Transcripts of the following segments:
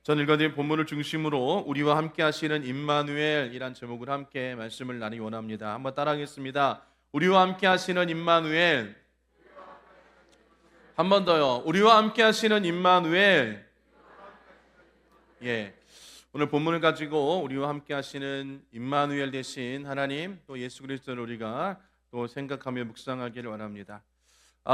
전 읽어드린 본문을 중심으로 우리와 함께 하시는 임마누엘이란 제목으로 함께 말씀을 나누기 원합니다. 한번 따라하겠습니다. 우리와 함께 하시는 임마누엘. 한 번 더요. 우리와 함께 하시는 임마누엘. 예. 오늘 본문을 가지고 우리와 함께 하시는 임마누엘 대신 하나님 또 예수 그리스도를 우리가 또 생각하며 묵상하기를 원합니다.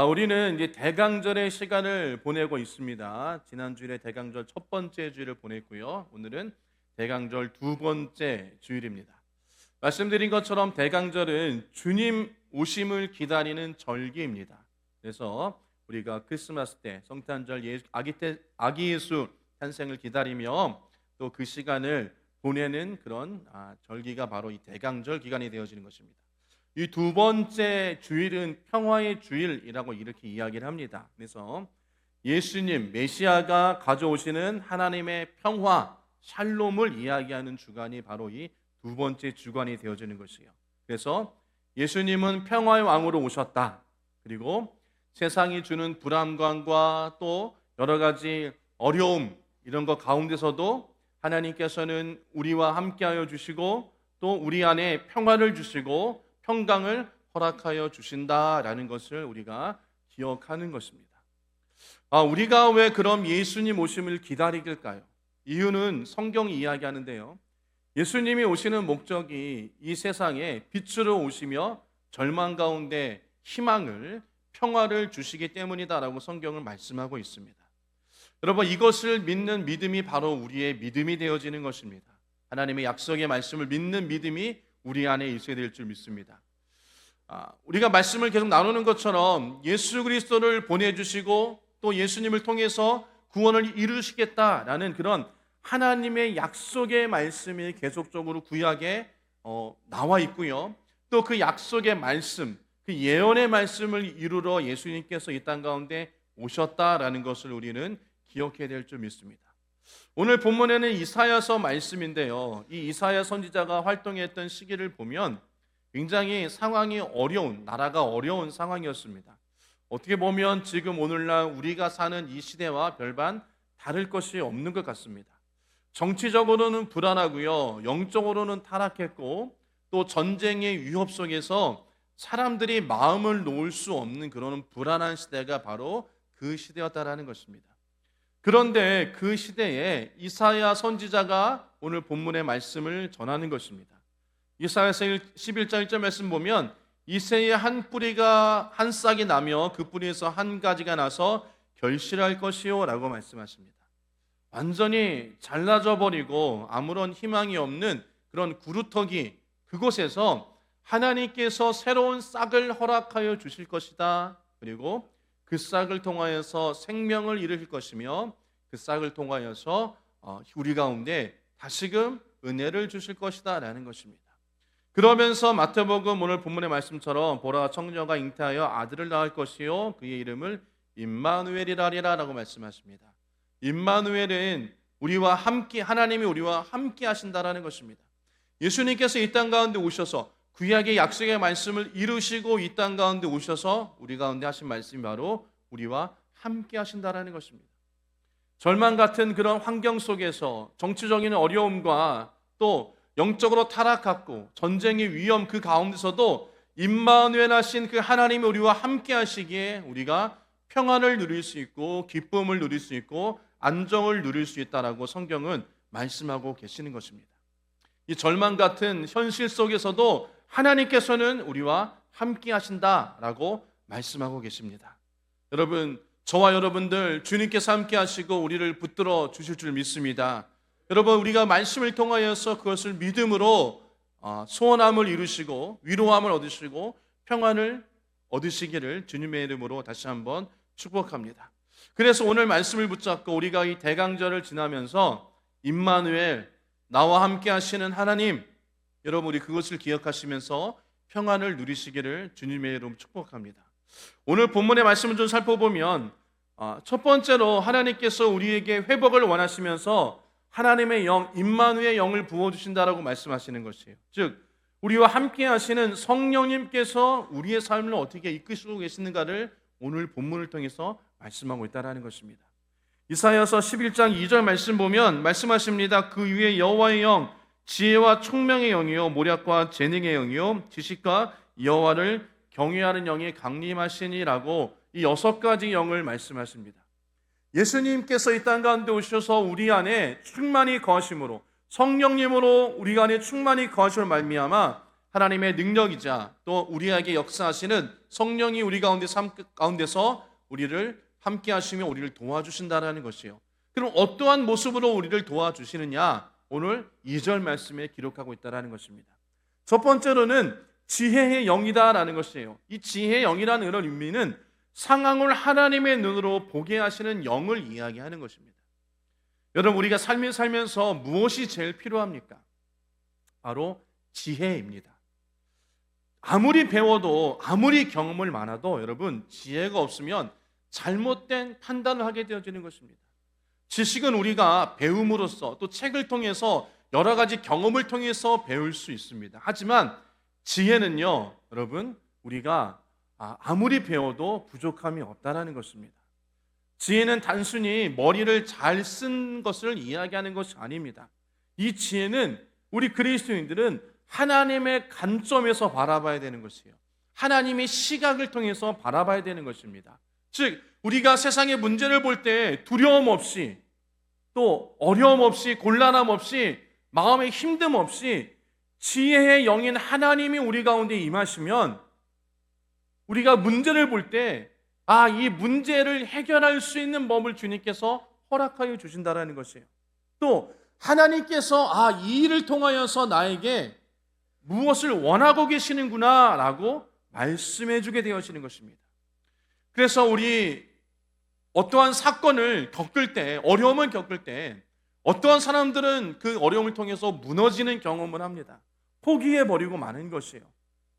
우리는 이제 대강절의 시간을 보내고 있습니다. 지난주일에 대강절 첫 번째 주일을 보냈고요. 오늘은 대강절 두 번째 주일입니다. 말씀드린 것처럼 대강절은 주님 오심을 기다리는 절기입니다. 그래서 우리가 크리스마스 때 성탄절 아기 예수 탄생을 기다리며 또 그 시간을 보내는 그런 절기가 바로 이 대강절 기간이 되어지는 것입니다. 이 두 번째 주일은 평화의 주일이라고 이렇게 이야기를 합니다. 그래서 예수님 메시아가 가져오시는 하나님의 평화 샬롬을 이야기하는 주간이 바로 이 두 번째 주간이 되어지는 것이에요. 그래서 예수님은 평화의 왕으로 오셨다. 그리고 세상이 주는 불안감과 또 여러 가지 어려움 이런 것 가운데서도 하나님께서는 우리와 함께하여 주시고 또 우리 안에 평화를 주시고 평강을 허락하여 주신다라는 것을 우리가 기억하는 것입니다. 우리가 왜 그럼 예수님 오심을 기다릴까요? 이유는 성경이 이야기하는데요. 예수님이 오시는 목적이 이 세상에 빛으로 오시며 절망 가운데 희망을 평화를 주시기 때문이다라고 성경은 말씀하고 있습니다. 여러분 이것을 믿는 믿음이 바로 우리의 믿음이 되어지는 것입니다. 하나님의 약속의 말씀을 믿는 믿음이 우리 안에 있어야 될 줄 믿습니다. 우리가 말씀을 계속 나누는 것처럼 예수 그리스도를 보내주시고 또 예수님을 통해서 구원을 이루시겠다라는 그런 하나님의 약속의 말씀이 계속적으로 구약에 나와 있고요. 또 그 약속의 말씀, 그 예언의 말씀을 이루러 예수님께서 이 땅 가운데 오셨다라는 것을 우리는 기억해야 될 줄 믿습니다. 오늘 본문에는 이사야서 말씀인데요. 이 이사야 선지자가 활동했던 시기를 보면 굉장히 상황이 어려운, 나라가 어려운 상황이었습니다. 어떻게 보면 지금 오늘날 우리가 사는 이 시대와 별반 다를 것이 없는 것 같습니다. 정치적으로는 불안하고요. 영적으로는 타락했고 또 전쟁의 위협 속에서 사람들이 마음을 놓을 수 없는 그런 불안한 시대가 바로 그 시대였다라는 것입니다. 그런데 그 시대에 이사야 선지자가 오늘 본문의 말씀을 전하는 것입니다. 이사야서 11장 1절 말씀 보면 이새의 한 뿌리가 한 싹이 나며 그 뿌리에서 한 가지가 나서 결실할 것이요 라고 말씀하십니다. 완전히 잘라져 버리고 아무런 희망이 없는 그런 구루터기 그곳에서 하나님께서 새로운 싹을 허락하여 주실 것이다. 그리고 그 싹을 통하여서 생명을 이루실 것이며 그 싹을 통하여서 우리 가운데 다시금 은혜를 주실 것이다 라는 것입니다. 그러면서 마태복음 오늘 본문의 말씀처럼 보라 청녀가 잉태하여 아들을 낳을 것이요 그의 이름을 임마누엘이라리라 라고 말씀하십니다. 임마누엘은 우리와 함께 하나님이 우리와 함께 하신다라는 것입니다. 예수님께서 이 땅 가운데 오셔서 구약의 약속의 말씀을 이루시고 이 땅 가운데 오셔서 우리 가운데 하신 말씀이 바로 우리와 함께 하신다라는 것입니다. 절망 같은 그런 환경 속에서 정치적인 어려움과 또 영적으로 타락하고 전쟁의 위험 그 가운데서도 임마누엘 하신 그 하나님이 우리와 함께 하시기에 우리가 평안을 누릴 수 있고 기쁨을 누릴 수 있고 안정을 누릴 수 있다라고 성경은 말씀하고 계시는 것입니다. 이 절망 같은 현실 속에서도 하나님께서는 우리와 함께 하신다라고 말씀하고 계십니다. 여러분, 저와 여러분들 주님께서 함께 하시고 우리를 붙들어 주실 줄 믿습니다. 여러분, 우리가 말씀을 통하여서 그것을 믿음으로 소원함을 이루시고 위로함을 얻으시고 평안을 얻으시기를 주님의 이름으로 다시 한번 축복합니다. 그래서 오늘 말씀을 붙잡고 우리가 이 대강절을 지나면서 임마누엘 나와 함께 하시는 하나님, 여러분 우리 그것을 기억하시면서 평안을 누리시기를 주님의 이름으로 축복합니다. 오늘 본문의 말씀을 좀 살펴보면 첫 번째로 하나님께서 우리에게 회복을 원하시면서 하나님의 영, 임마누엘의 영을 부어주신다라고 말씀하시는 것이에요. 즉 우리와 함께 하시는 성령님께서 우리의 삶을 어떻게 이끄시고 계시는가를 오늘 본문을 통해서 말씀하고 있다는 것입니다. 이사야서 11장 2절 말씀 보면 말씀하십니다. 그 위에 여호와의 영, 지혜와 총명의 영이요 모략과 재능의 영이요 지식과 여호와를 경외하는 영이 강림하시니라고 이 6가지 영을 말씀하십니다. 예수님께서 이 땅 가운데 오셔서 우리 안에 충만히 거하심으로, 성령님으로 우리 안에 충만히 거하심을 말미암아 하나님의 능력이자 또 우리에게 역사하시는 성령이 우리 가운데서 우리를 함께 하시며 우리를 도와주신다라는 것이에요. 그럼 어떠한 모습으로 우리를 도와주시느냐? 오늘 2절 말씀에 기록하고 있다라는 것입니다. 첫 번째로는 지혜의 영이다라는 것이에요. 이 지혜의 영이라는 이런 의미는 상황을 하나님의 눈으로 보게 하시는 영을 이야기하는 것입니다. 여러분, 우리가 삶을 살면서 무엇이 제일 필요합니까? 바로 지혜입니다. 아무리 배워도, 아무리 경험을 많아도 여러분, 지혜가 없으면 잘못된 판단을 하게 되어지는 것입니다. 지식은 우리가 배움으로써 또 책을 통해서 여러 가지 경험을 통해서 배울 수 있습니다. 하지만 지혜는요, 여러분, 우리가 아무리 배워도 부족함이 없다라는 것입니다. 지혜는 단순히 머리를 잘 쓴 것을 이야기하는 것이 아닙니다. 이 지혜는 우리 그리스도인들은 하나님의 관점에서 바라봐야 되는 것이에요. 하나님의 시각을 통해서 바라봐야 되는 것입니다. 즉, 우리가 세상의 문제를 볼 때 두려움 없이 또 어려움 없이 곤란함 없이 마음의 힘듦 없이 지혜의 영인 하나님이 우리 가운데 임하시면 우리가 문제를 볼 때 이 문제를 해결할 수 있는 법을 주님께서 허락하여 주신다라는 것이에요. 또 하나님께서 이 일을 통하여서 나에게 무엇을 원하고 계시는구나 라고 말씀해 주게 되어지는 것입니다. 그래서 우리 어떠한 사건을 겪을 때, 어려움을 겪을 때 어떠한 사람들은 그 어려움을 통해서 무너지는 경험을 합니다. 포기해버리고 마는 것이에요.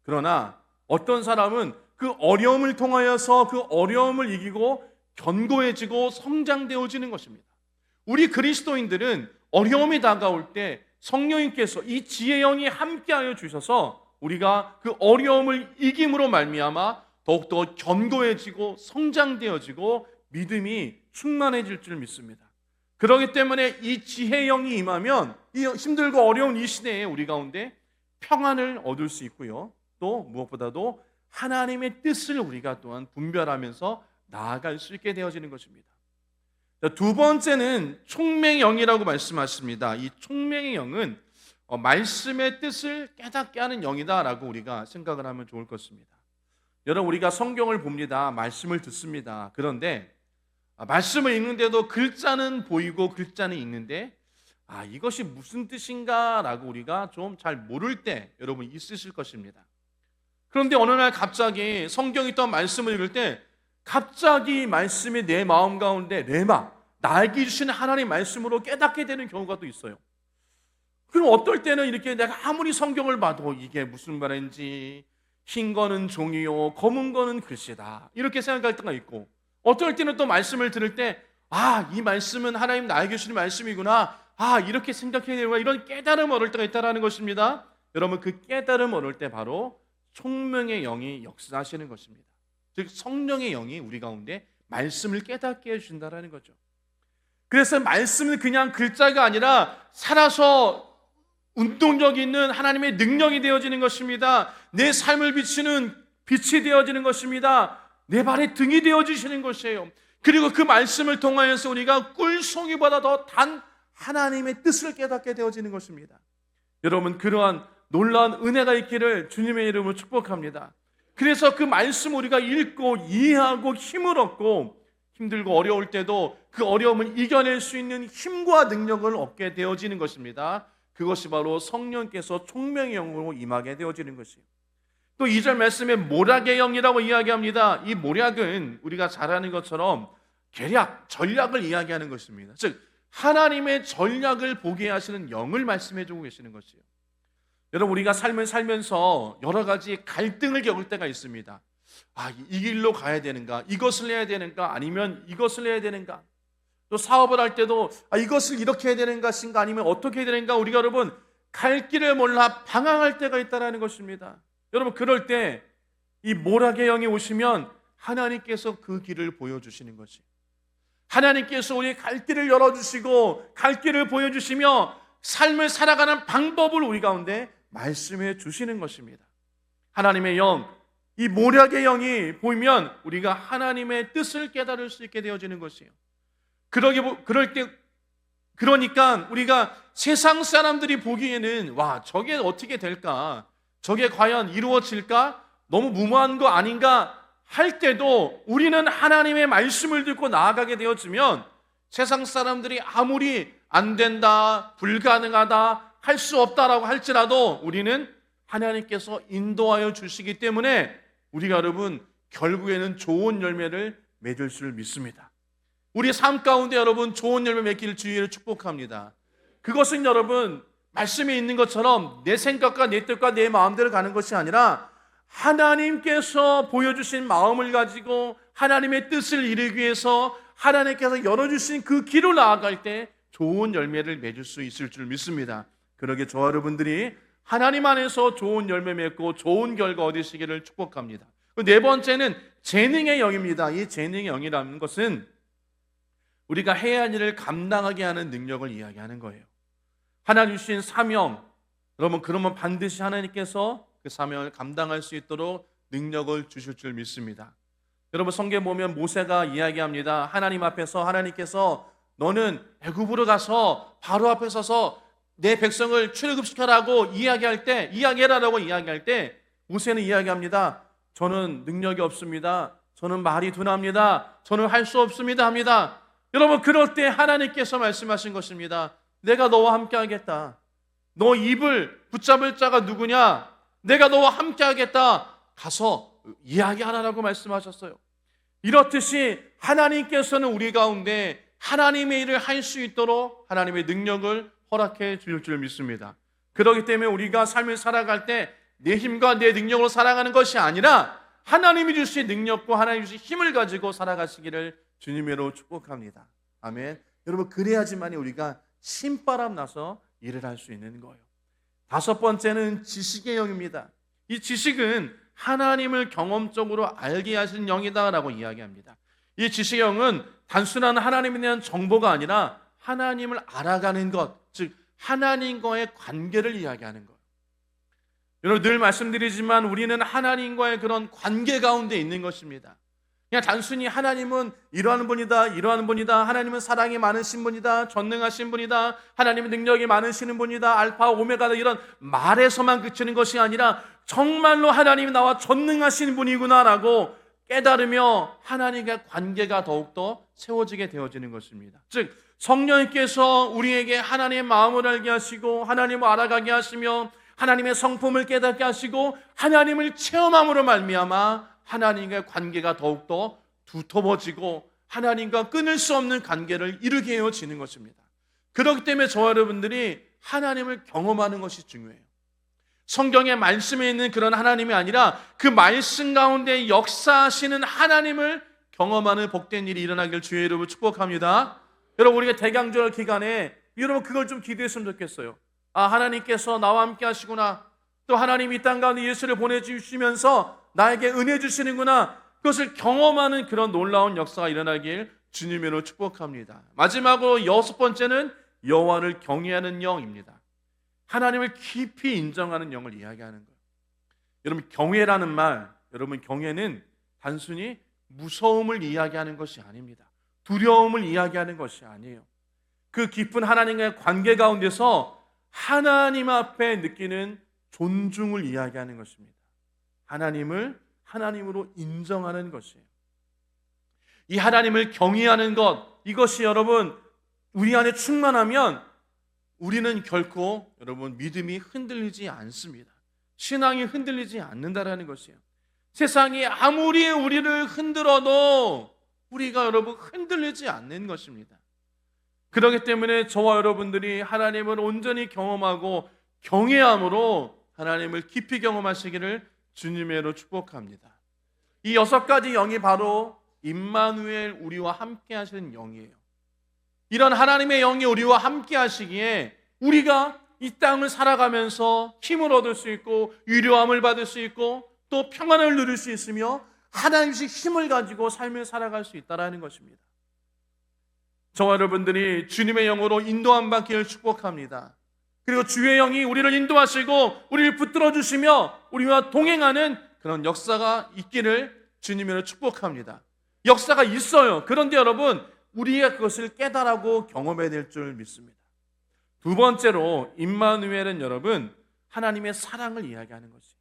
그러나 어떤 사람은 그 어려움을 통하여서 그 어려움을 이기고 견고해지고 성장되어지는 것입니다. 우리 그리스도인들은 어려움이 다가올 때 성령님께서 이 지혜의 영이 함께하여 주셔서 우리가 그 어려움을 이김으로 말미암아 더욱더 견고해지고 성장되어지고 믿음이 충만해질 줄 믿습니다. 그렇기 때문에 이 지혜의 영이 임하면 이 힘들고 어려운 이 시대에 우리 가운데 평안을 얻을 수 있고요. 또 무엇보다도 하나님의 뜻을 우리가 또한 분별하면서 나아갈 수 있게 되어지는 것입니다. 두 번째는 총명의 영이라고 말씀하십니다. 이 총명의 영은 말씀의 뜻을 깨닫게 하는 영이다라고 우리가 생각을 하면 좋을 것입니다. 여러분, 우리가 성경을 봅니다. 말씀을 듣습니다. 그런데 말씀을 읽는데도 글자는 보이고 글자는 읽는데 이것이 무슨 뜻인가 라고 우리가 좀 잘 모를 때 여러분 있으실 것입니다. 그런데 어느 날 갑자기 성경이 또 말씀을 읽을 때 갑자기 말씀이 내 마음 가운데 나에게 주시는 하나님의 말씀으로 깨닫게 되는 경우가 또 있어요. 그럼 어떨 때는 이렇게 내가 아무리 성경을 봐도 이게 무슨 말인지 흰 거는 종이요 검은 거는 글씨다 이렇게 생각할 때가 있고, 어떨 때는 또 말씀을 들을 때 이 말씀은 하나님 나에게 주시는 말씀이구나 이렇게 생각해야 되구나 이런 깨달음을 얻을 때가 있다는 것입니다. 여러분, 그 깨달음을 얻을 때 바로 총명의 영이 역사하시는 것입니다. 즉 성령의 영이 우리 가운데 말씀을 깨닫게 해주신다는 거죠. 그래서 말씀은 그냥 글자가 아니라 살아서 운동력 있는 하나님의 능력이 되어지는 것입니다. 내 삶을 비치는 빛이 되어지는 것입니다. 내 발의 등이 되어주시는 것이에요. 그리고 그 말씀을 통하여서 우리가 꿀송이보다 더 단 하나님의 뜻을 깨닫게 되어지는 것입니다. 여러분, 그러한 놀라운 은혜가 있기를 주님의 이름으로 축복합니다. 그래서 그 말씀 우리가 읽고 이해하고 힘을 얻고 힘들고 어려울 때도 그 어려움을 이겨낼 수 있는 힘과 능력을 얻게 되어지는 것입니다. 그것이 바로 성령께서 총명의 영으로 임하게 되어지는 것이에요. 또 2절 말씀에 모략의 영이라고 이야기합니다. 이 모략은 우리가 잘 아는 것처럼 계략, 전략을 이야기하는 것입니다. 즉 하나님의 전략을 보게 하시는 영을 말씀해주고 계시는 것이에요. 여러분, 우리가 삶을 살면서 여러 가지 갈등을 겪을 때가 있습니다. 이 길로 가야 되는가? 이것을 해야 되는가? 아니면 이것을 해야 되는가? 또 사업을 할 때도 이것을 이렇게 해야 되는 것인가? 아니면 어떻게 해야 되는가? 우리가 여러분 갈 길을 몰라 방황할 때가 있다는 것입니다. 여러분, 그럴 때 이 모략의 영이 오시면 하나님께서 그 길을 보여주시는 것이, 하나님께서 우리의 갈 길을 열어주시고 갈 길을 보여주시며 삶을 살아가는 방법을 우리 가운데 말씀해 주시는 것입니다. 하나님의 영, 이 모략의 영이 보이면 우리가 하나님의 뜻을 깨달을 수 있게 되어지는 것이에요. 그러니까 우리가 세상 사람들이 보기에는 와, 저게 어떻게 될까? 저게 과연 이루어질까? 너무 무모한 거 아닌가? 할 때도 우리는 하나님의 말씀을 듣고 나아가게 되어지면 세상 사람들이 아무리 안 된다, 불가능하다, 할 수 없다라고 할지라도 우리는 하나님께서 인도하여 주시기 때문에 우리가 여러분 결국에는 좋은 열매를 맺을 줄 믿습니다. 우리 삶 가운데 여러분 좋은 열매 맺기를 주의를 축복합니다. 그것은 여러분 말씀에 있는 것처럼 내 생각과 내 뜻과 내 마음대로 가는 것이 아니라 하나님께서 보여주신 마음을 가지고 하나님의 뜻을 이루기 위해서 하나님께서 열어주신 그 길을 나아갈 때 좋은 열매를 맺을 수 있을 줄 믿습니다. 그러게 저와 여러분들이 하나님 안에서 좋은 열매 맺고 좋은 결과 얻으시기를 축복합니다. 네 번째는 재능의 영입니다. 이 재능의 영이라는 것은 우리가 해야 할 일을 감당하게 하는 능력을 이야기하는 거예요. 하나님 주신 사명, 여러분 그러면 반드시 하나님께서 그 사명을 감당할 수 있도록 능력을 주실 줄 믿습니다. 여러분 성경에 보면 모세가 이야기합니다. 하나님 앞에서 하나님께서 너는 애굽으로 가서 바로 앞에 서서 내 백성을 출애굽시켜라고 이야기해라라고 이야기할 때 모세는 이야기합니다. 저는 능력이 없습니다. 저는 말이 둔합니다. 저는 할 수 없습니다 합니다. 여러분 그럴 때 하나님께서 말씀하신 것입니다. 내가 너와 함께 하겠다. 너 입을 붙잡을 자가 누구냐? 내가 너와 함께 하겠다. 가서 이야기하라라고 말씀하셨어요. 이렇듯이 하나님께서는 우리 가운데 하나님의 일을 할 수 있도록 하나님의 능력을 허락해 주실 줄 믿습니다. 그렇기 때문에 우리가 삶을 살아갈 때 내 힘과 내 능력으로 살아가는 것이 아니라 하나님이 주신 능력과 하나님이 주신 힘을 가지고 살아가시기를 주님으로 축복합니다. 아멘. 여러분 그래야지만 우리가 신바람 나서 일을 할 수 있는 거예요. 다섯 번째는 지식의 영입니다. 이 지식은 하나님을 경험적으로 알게 하신 영이다라고 이야기합니다. 이 지식의 영은 단순한 하나님에 대한 정보가 아니라 하나님을 알아가는 것, 즉 하나님과의 관계를 이야기하는 것. 여러분 늘 말씀드리지만 우리는 하나님과의 그런 관계 가운데 있는 것입니다. 그냥 단순히 하나님은 이러한 분이다, 하나님은 사랑이 많으신 분이다, 전능하신 분이다, 하나님은 능력이 많으시는 분이다, 알파 오메가다, 이런 말에서만 그치는 것이 아니라 정말로 하나님이 나와 전능하신 분이구나라고 깨달으며 하나님과의 관계가 더욱더 세워지게 되어지는 것입니다. 즉 성령님께서 우리에게 하나님의 마음을 알게 하시고 하나님을 알아가게 하시며 하나님의 성품을 깨닫게 하시고 하나님을 체험함으로 말미암아 하나님과의 관계가 더욱더 두터워지고 하나님과 끊을 수 없는 관계를 이루게 되어지는 것입니다. 그렇기 때문에 저와 여러분들이 하나님을 경험하는 것이 중요해요. 성경의 말씀에 있는 그런 하나님이 아니라 그 말씀 가운데 역사하시는 하나님을 경험하는 복된 일이 일어나길 주의 이름으로 축복합니다. 여러분 우리가 대강절 기간에 여러분 그걸 좀 기도했으면 좋겠어요. 하나님께서 나와 함께 하시구나. 또 하나님이 이 땅 가운데 예수를 보내주시면서 나에게 은혜 주시는구나. 그것을 경험하는 그런 놀라운 역사가 일어나길 주님으로 축복합니다. 마지막으로 여섯 번째는 여호와를 경외하는 영입니다. 하나님을 깊이 인정하는 영을 이야기하는 거예요. 여러분 경외라는 말, 여러분 경외는 단순히 무서움을 이야기하는 것이 아닙니다. 두려움을 이야기하는 것이 아니에요. 그 깊은 하나님과의 관계 가운데서 하나님 앞에 느끼는 존중을 이야기하는 것입니다. 하나님을 하나님으로 인정하는 것이에요. 이 하나님을 경외하는 것, 이것이 여러분 우리 안에 충만하면 우리는 결코 여러분 믿음이 흔들리지 않습니다. 신앙이 흔들리지 않는다라는 것이에요. 세상이 아무리 우리를 흔들어도 우리가 여러분 흔들리지 않는 것입니다. 그렇기 때문에 저와 여러분들이 하나님을 온전히 경험하고 경외함으로 하나님을 깊이 경험하시기를 주님으로 축복합니다. 이 여섯 가지 영이 바로 임마누엘 우리와 함께 하시는 영이에요. 이런 하나님의 영이 우리와 함께 하시기에 우리가 이 땅을 살아가면서 힘을 얻을 수 있고 위로함을 받을 수 있고 또 평안을 누릴 수 있으며 하나님의 힘을 가지고 삶을 살아갈 수 있다는 것입니다. 저와 여러분들이 주님의 영으로 인도함 받기를 축복합니다. 그리고 주의 영이 우리를 인도하시고 우리를 붙들어 주시며 우리와 동행하는 그런 역사가 있기를 주님으로 축복합니다. 역사가 있어요. 그런데 여러분, 우리가 그것을 깨달고 경험해야 될 줄 믿습니다. 두 번째로 임마누엘은 여러분, 하나님의 사랑을 이야기하는 것이,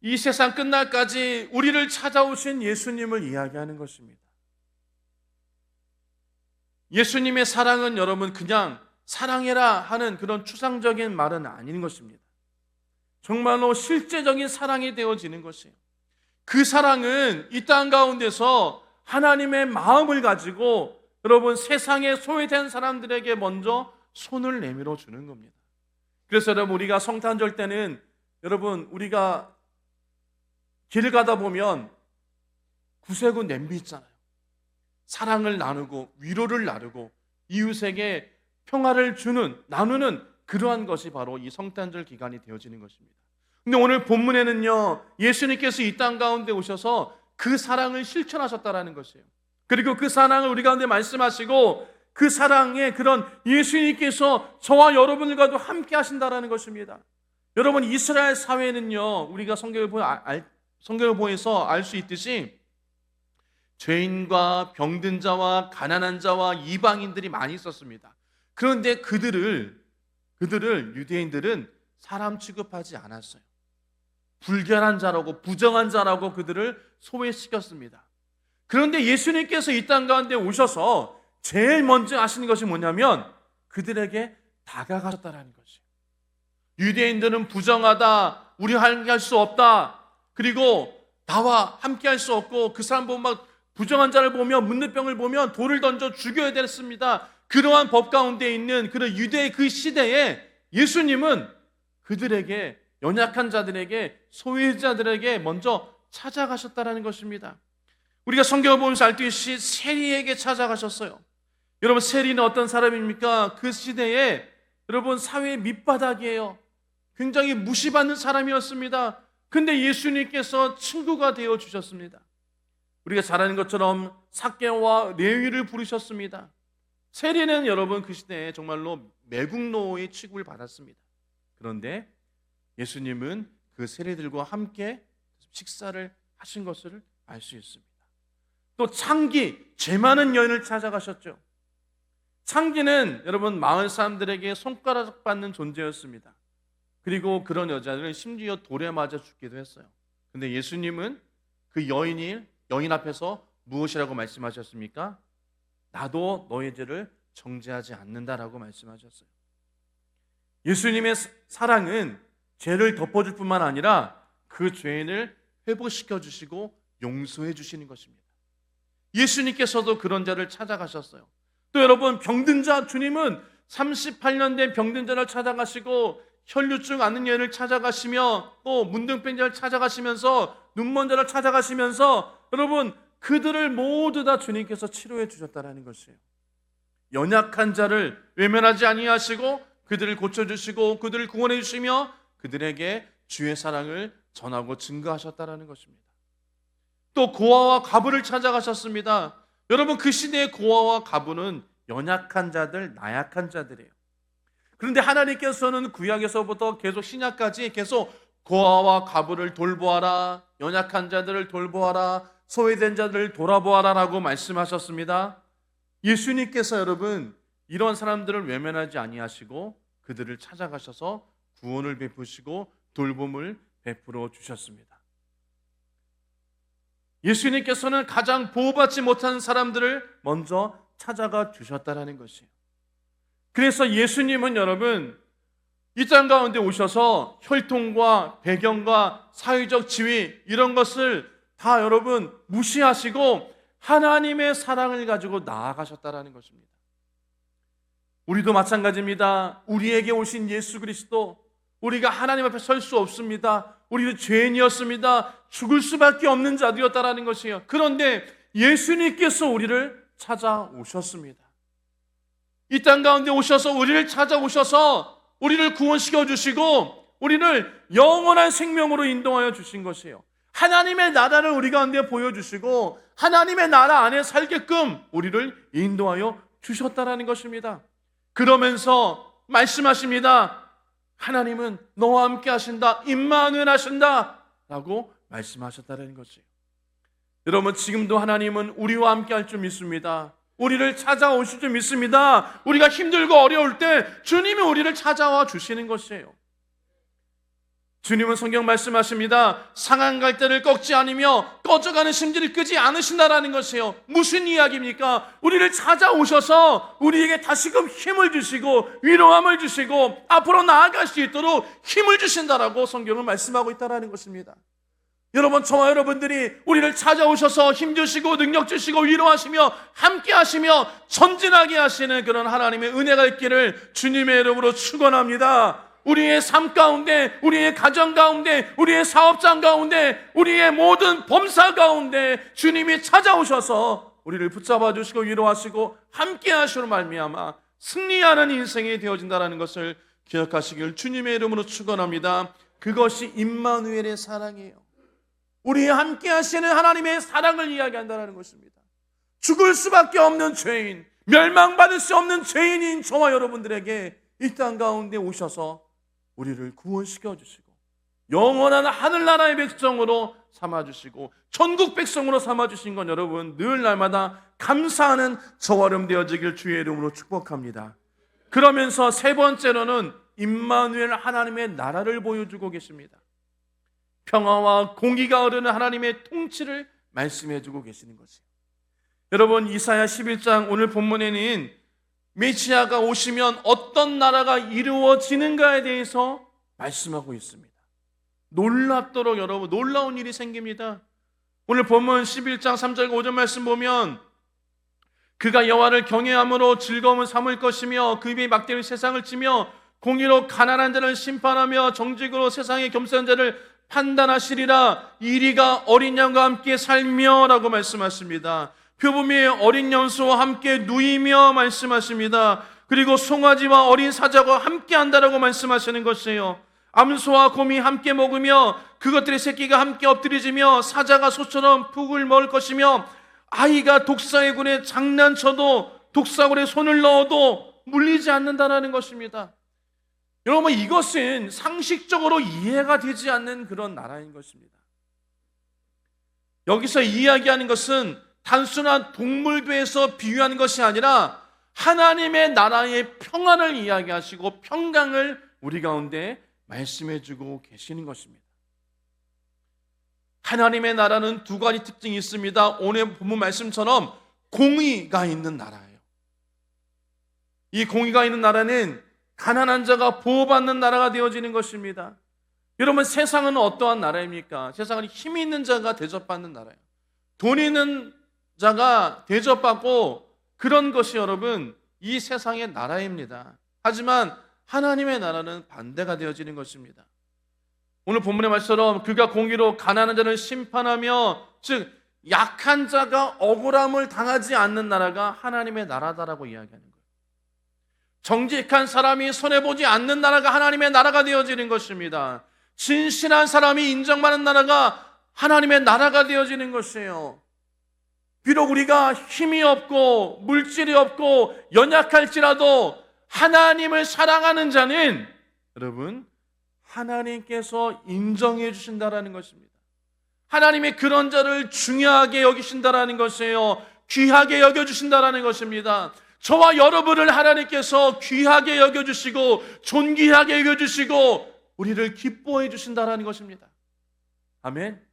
이 세상 끝날까지 우리를 찾아오신 예수님을 이야기하는 것입니다. 예수님의 사랑은 여러분 그냥 사랑해라 하는 그런 추상적인 말은 아닌 것입니다. 정말로 실제적인 사랑이 되어지는 것이에요. 그 사랑은 이 땅 가운데서 하나님의 마음을 가지고 여러분 세상에 소외된 사람들에게 먼저 손을 내밀어 주는 겁니다. 그래서 여러분, 우리가 성탄절 때는 여러분, 우리가 길 가다 보면 구세군 냄비 있잖아요. 사랑을 나누고 위로를 나누고 이웃에게 평화를 나누는 그러한 것이 바로 이 성탄절 기간이 되어지는 것입니다. 근데 오늘 본문에는요, 예수님께서 이 땅 가운데 오셔서 그 사랑을 실천하셨다라는 것이에요. 그리고 그 사랑을 우리 가운데 말씀하시고 그 사랑의 그런 예수님께서 저와 여러분들과도 함께 하신다라는 것입니다. 여러분, 이스라엘 사회는요, 우리가 성경을 보면서 알 수 있듯이 죄인과 병든 자와 가난한 자와 이방인들이 많이 있었습니다. 그런데 그들을 유대인들은 사람 취급하지 않았어요. 불결한 자라고 부정한 자라고 그들을 소외시켰습니다. 그런데 예수님께서 이 땅 가운데 오셔서 제일 먼저 하시는 것이 뭐냐면 그들에게 다가가셨다라는 것이에요. 유대인들은 부정하다, 우리 함께 할 수 없다, 그리고 나와 함께 할 수 없고 그 사람 보면 막 부정한 자를 보면, 묻는 병을 보면 돌을 던져 죽여야 됐습니다. 그러한 법 가운데 있는 그런 유대의 그 시대에 예수님은 그들에게, 연약한 자들에게, 소외자들에게 먼저 찾아가셨다라는 것입니다. 우리가 성경을 보면서 알듯이 세리에게 찾아가셨어요. 여러분, 세리는 어떤 사람입니까? 그 시대에 여러분 사회의 밑바닥이에요. 굉장히 무시받는 사람이었습니다. 근데 예수님께서 친구가 되어 주셨습니다. 우리가 잘 아는 것처럼 삭개와 레위를 부르셨습니다. 세리는 여러분 그 시대에 정말로 매국노의 취급을 받았습니다. 그런데 예수님은 그 세리들과 함께 식사를 하신 것을 알 수 있습니다. 또 창기, 죄 많은 여인을 찾아가셨죠. 창기는 여러분 마을 사람들에게 손가락 받는 존재였습니다. 그리고 그런 여자들은 심지어 돌에 맞아 죽기도 했어요. 근데 예수님은 그 여인 앞에서 무엇이라고 말씀하셨습니까? 나도 너의 죄를 정죄하지 않는다라고 말씀하셨어요. 예수님의 사랑은 죄를 덮어줄 뿐만 아니라 그 죄인을 회복시켜 주시고 용서해 주시는 것입니다. 예수님께서도 그런 자를 찾아가셨어요. 또 여러분, 병든 자, 주님은 38년 된 병든 자를 찾아가시고 혈류증 앓는 여인을 찾아가시며 또 문둥병 자를 찾아가시면서 눈먼 자를 찾아가시면서 여러분 그들을 모두 다 주님께서 치료해 주셨다는 것이에요. 연약한 자를 외면하지 아니하시고 그들을 고쳐주시고 그들을 구원해 주시며 그들에게 주의 사랑을 전하고 증거하셨다는 것입니다. 또 고아와 과부를 찾아가셨습니다. 여러분, 그 시대의 고아와 과부는 연약한 자들, 나약한 자들이에요. 그런데 하나님께서는 구약에서부터 계속 신약까지 계속 고아와 과부를 돌보아라, 연약한 자들을 돌보아라, 소외된 자들을 돌아보아라 라고 말씀하셨습니다. 예수님께서 여러분 이런 사람들을 외면하지 아니하시고 그들을 찾아가셔서 구원을 베푸시고 돌봄을 베풀어 주셨습니다. 예수님께서는 가장 보호받지 못하는 사람들을 먼저 찾아가 주셨다는 것이에요. 그래서 예수님은 여러분 이 땅 가운데 오셔서 혈통과 배경과 사회적 지위 이런 것을 다 여러분 무시하시고 하나님의 사랑을 가지고 나아가셨다는 것입니다. 우리도 마찬가지입니다. 우리에게 오신 예수 그리스도, 우리가 하나님 앞에 설 수 없습니다. 우리도 죄인이었습니다. 죽을 수밖에 없는 자들이었다는 것이에요. 그런데 예수님께서 우리를 찾아오셨습니다. 이 땅 가운데 오셔서 우리를 찾아오셔서 우리를 구원시켜 주시고 우리를 영원한 생명으로 인도하여 주신 것이에요. 하나님의 나라를 우리 가운데 보여주시고 하나님의 나라 안에 살게끔 우리를 인도하여 주셨다라는 것입니다. 그러면서 말씀하십니다. 하나님은 너와 함께 하신다. 임마누엘 하신다. 라고 말씀하셨다는 것이에요. 여러분, 지금도 하나님은 우리와 함께 할 줄 믿습니다. 우리를 찾아오실 줄 믿습니다. 우리가 힘들고 어려울 때 주님이 우리를 찾아와 주시는 것이에요. 주님은 성경 말씀하십니다. 상한 갈대를 꺾지 않으며 꺼져가는 심지를 끄지 않으신다라는 것이에요. 무슨 이야기입니까? 우리를 찾아오셔서 우리에게 다시금 힘을 주시고 위로함을 주시고 앞으로 나아갈 수 있도록 힘을 주신다라고 성경은 말씀하고 있다는 것입니다. 여러분, 저와 여러분들이 우리를 찾아오셔서 힘 주시고 능력 주시고 위로하시며 함께 하시며 전진하게 하시는 그런 하나님의 은혜가 있기를 주님의 이름으로 축원합니다. 우리의 삶 가운데, 우리의 가정 가운데, 우리의 사업장 가운데, 우리의 모든 범사 가운데 주님이 찾아오셔서 우리를 붙잡아 주시고 위로하시고 함께 하시로 말미암아 승리하는 인생이 되어진다는 것을 기억하시길 주님의 이름으로 축원합니다. 그것이 임마누엘의 사랑이에요. 우리와 함께 하시는 하나님의 사랑을 이야기한다는 것입니다. 죽을 수밖에 없는 죄인, 멸망받을 수 없는 죄인인 저와 여러분들에게 이 땅 가운데 오셔서 우리를 구원시켜 주시고 영원한 하늘나라의 백성으로 삼아주시고 천국 백성으로 삼아주신 건 여러분 늘 날마다 감사하는 저와 여러분 되어지길 주의 이름으로 축복합니다. 그러면서 세 번째로는 임마누엘 하나님의 나라를 보여주고 계십니다. 평화와 공의가 흐르는 하나님의 통치를 말씀해주고 계시는 것이에요. 여러분, 이사야 11장 오늘 본문에는 메시아가 오시면 어떤 나라가 이루어지는가에 대해서 말씀하고 있습니다. 놀랍도록 여러분 놀라운 일이 생깁니다. 오늘 본문 11장 3절과 5절 말씀 보면 그가 여호와를 경외함으로 즐거움을 삼을 것이며 그 입에 막대로 세상을 치며 공의로 가난한 자를 심판하며 정직으로 세상의 겸손한 자를 판단하시리라. 이리가 어린 양과 함께 살며 라고 말씀하십니다. 표범이 어린 염소와 함께 누이며 말씀하십니다. 그리고 송아지와 어린 사자와 함께 한다라고 말씀하시는 것이에요. 암소와 곰이 함께 먹으며 그것들의 새끼가 함께 엎드리지며 사자가 소처럼 푹을 먹을 것이며 아이가 독사의 굴에 장난쳐도 독사굴에 손을 넣어도 물리지 않는다라는 것입니다. 여러분, 이것은 상식적으로 이해가 되지 않는 그런 나라인 것입니다. 여기서 이야기하는 것은 단순한 동물도에서 비유하는 것이 아니라 하나님의 나라의 평안을 이야기하시고 평강을 우리 가운데 말씀해주고 계시는 것입니다. 하나님의 나라는 두 가지 특징이 있습니다. 오늘 본문 말씀처럼 공의가 있는 나라예요. 이 공의가 있는 나라는 가난한 자가 보호받는 나라가 되어지는 것입니다. 여러분, 세상은 어떠한 나라입니까? 세상은 힘이 있는 자가 대접받는 나라예요. 돈 있는 자가 대접받고 그런 것이 여러분 이 세상의 나라입니다. 하지만 하나님의 나라는 반대가 되어지는 것입니다. 오늘 본문의 말처럼 그가 공의로 가난한 자를 심판하며 즉 약한 자가 억울함을 당하지 않는 나라가 하나님의 나라다라고 이야기하는 거예요. 정직한 사람이 손해보지 않는 나라가 하나님의 나라가 되어지는 것입니다. 진실한 사람이 인정받는 나라가 하나님의 나라가 되어지는 것이에요. 비록 우리가 힘이 없고 물질이 없고 연약할지라도 하나님을 사랑하는 자는 여러분 하나님께서 인정해 주신다라는 것입니다. 하나님의 그런 자를 중요하게 여기신다라는 것이에요. 귀하게 여겨주신다라는 것입니다. 저와 여러분을 하나님께서 귀하게 여겨주시고 존귀하게 여겨주시고 우리를 기뻐해 주신다라는 것입니다. 아멘.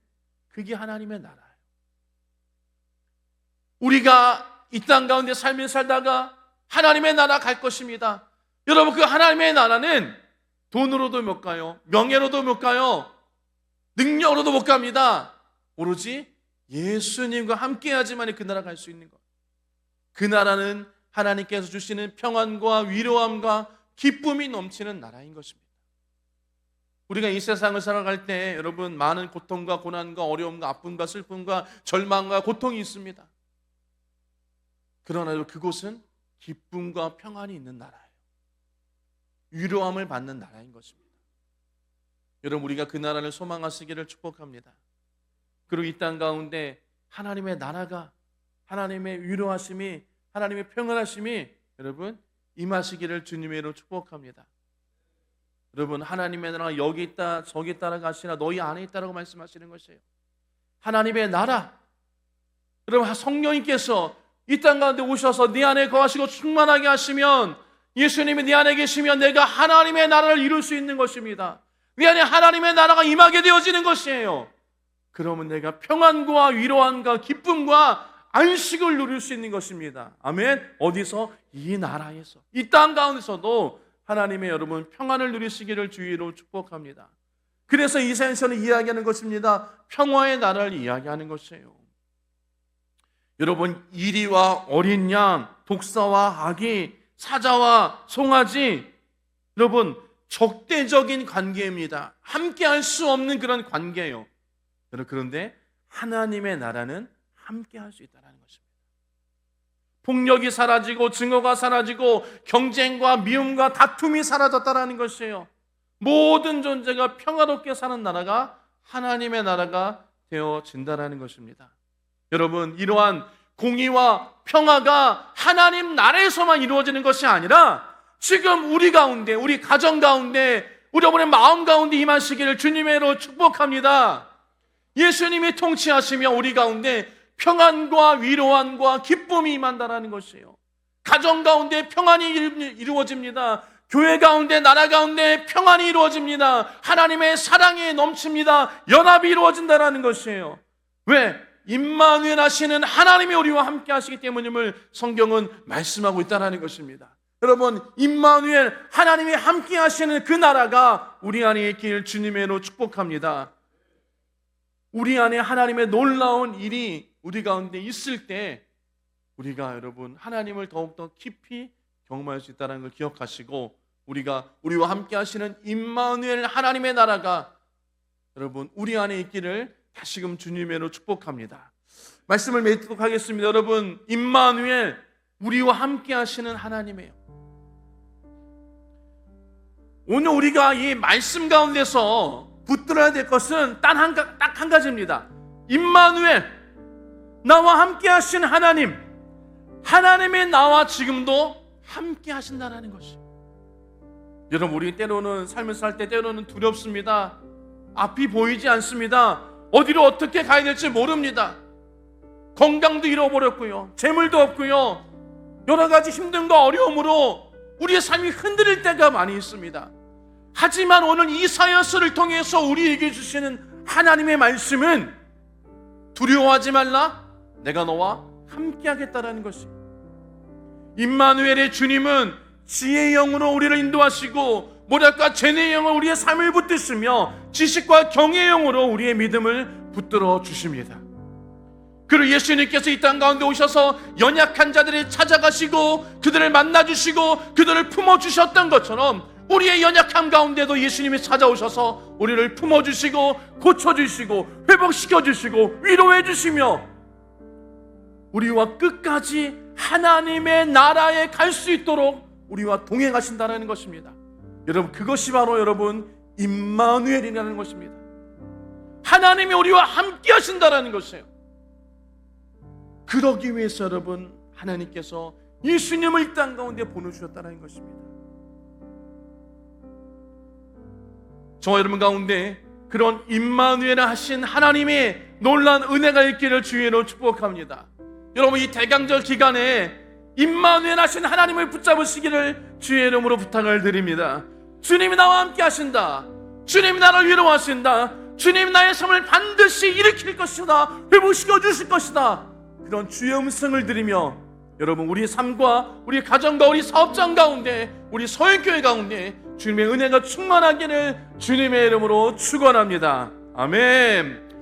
그게 하나님의 나라예요. 우리가 이 땅 가운데 삶을 살다가 하나님의 나라 갈 것입니다. 여러분, 그 하나님의 나라는 돈으로도 못 가요. 명예로도 못 가요. 능력으로도 못 갑니다. 오로지 예수님과 함께해야지만 그 나라 갈 수 있는 것. 그 나라는 하나님께서 주시는 평안과 위로함과 기쁨이 넘치는 나라인 것입니다. 우리가 이 세상을 살아갈 때 여러분 많은 고통과 고난과 어려움과 아픔과 슬픔과 절망과 고통이 있습니다. 그러나 그곳은 기쁨과 평안이 있는 나라예요. 위로함을 받는 나라인 것입니다. 여러분, 우리가 그 나라를 소망하시기를 축복합니다. 그리고 이 땅 가운데 하나님의 나라가, 하나님의 위로하심이, 하나님의 평안하심이 여러분 임하시기를 주님의 이름으로 축복합니다. 여러분, 하나님의 나라가 여기 있다 저기 있다라고 하시나 너희 안에 있다라고 말씀하시는 것이에요. 하나님의 나라, 여러분 성령님께서 이 땅 가운데 오셔서 네 안에 거하시고 충만하게 하시면, 예수님이 네 안에 계시면 내가 하나님의 나라를 이룰 수 있는 것입니다. 네 안에 하나님의 나라가 임하게 되어지는 것이에요. 그러면 내가 평안과 위로함과 기쁨과 안식을 누릴 수 있는 것입니다. 아멘. 어디서? 이 나라에서, 이 땅 가운데서도 하나님의 여러분 평안을 누리시기를 주의로 축복합니다. 그래서 이사야서는 이야기하는 것입니다. 평화의 나라를 이야기하는 것이에요. 여러분, 이리와 어린 양, 독사와 아기, 사자와 송아지, 여러분 적대적인 관계입니다. 함께 할 수 없는 그런 관계예요. 그런데 하나님의 나라는 함께 할 수 있다는 것입니다. 폭력이 사라지고 증오가 사라지고 경쟁과 미움과 다툼이 사라졌다는 것이에요. 모든 존재가 평화롭게 사는 나라가 하나님의 나라가 되어진다는 것입니다. 여러분, 이러한 공의와 평화가 하나님 나라에서만 이루어지는 것이 아니라 지금 우리 가운데, 우리 가정 가운데, 우리 여러분의 마음 가운데 임하시기를 주님의 이름으로 축복합니다. 예수님이 통치하시며 우리 가운데 평안과 위로함과 기쁨이 임한다는 것이에요. 가정 가운데 평안이 이루어집니다. 교회 가운데, 나라 가운데 평안이 이루어집니다. 하나님의 사랑이 넘칩니다. 연합이 이루어진다는 것이에요. 왜? 임마누엘 하시는 하나님이 우리와 함께 하시기 때문임을 성경은 말씀하고 있다는 것입니다. 여러분, 임마누엘 하나님이 함께 하시는 그 나라가 우리 안에 있길 주님의 이름으로 축복합니다. 우리 안에 하나님의 놀라운 일이 우리 가운데 있을 때 우리가 여러분 하나님을 더욱더 깊이 경험할 수 있다는 걸 기억하시고, 우리와 함께 하시는 임마누엘 하나님의 나라가 여러분 우리 안에 있기를 다시금 주님의 이름으로 축복합니다. 말씀을 맺도록 하겠습니다. 여러분, 임마누엘, 우리와 함께 하시는 하나님이에요. 오늘 우리가 이 말씀 가운데서 붙들어야 될 것은 딱 한 가지입니다. 임마누엘, 나와 함께 하신 하나님, 하나님의 나와 지금도 함께 하신다는 것이. 여러분, 우리 때로는 삶을 살 때 때로는 두렵습니다. 앞이 보이지 않습니다. 어디로 어떻게 가야 될지 모릅니다. 건강도 잃어버렸고요, 재물도 없고요, 여러 가지 힘듦과 어려움으로 우리의 삶이 흔들릴 때가 많이 있습니다. 하지만 오늘 이사야서를 통해서 우리에게 주시는 하나님의 말씀은 두려워하지 말라, 내가 너와 함께 하겠다라는 것이. 임마누엘의 주님은 지혜의 영으로 우리를 인도하시고 모략과 죄의 영을 우리의 삶을 붙드시며 지식과 경외의 영으로 우리의 믿음을 붙들어 주십니다. 그리고 예수님께서 이 땅 가운데 오셔서 연약한 자들을 찾아가시고 그들을 만나주시고 그들을 품어주셨던 것처럼 우리의 연약함 가운데도 예수님이 찾아오셔서 우리를 품어주시고 고쳐주시고 회복시켜주시고 위로해주시며 우리와 끝까지 하나님의 나라에 갈 수 있도록 우리와 동행하신다는 것입니다. 여러분, 그것이 바로 여러분 임마누엘이라는 것입니다. 하나님이 우리와 함께 하신다는 것이에요. 그러기 위해서 여러분 하나님께서 예수님을 이 땅 가운데 보내주셨다는 것입니다. 저와 여러분 가운데 그런 임마누엘 하신 하나님의 놀라운 은혜가 있기를 주의로 축복합니다. 여러분, 이 대강절 기간에 임마누엘 하신 하나님을 붙잡으시기를 주의 이름으로 부탁을 드립니다. 주님이 나와 함께 하신다, 주님이 나를 위로하신다, 주님이 나의 삶을 반드시 일으킬 것이다, 회복시켜 주실 것이다, 그런 주의 음성을 들으며 여러분 우리 삶과 우리 가정과 우리 사업장 가운데 우리 서울교회 가운데 주님의 은혜가 충만하기를 주님의 이름으로 축원합니다. 아멘.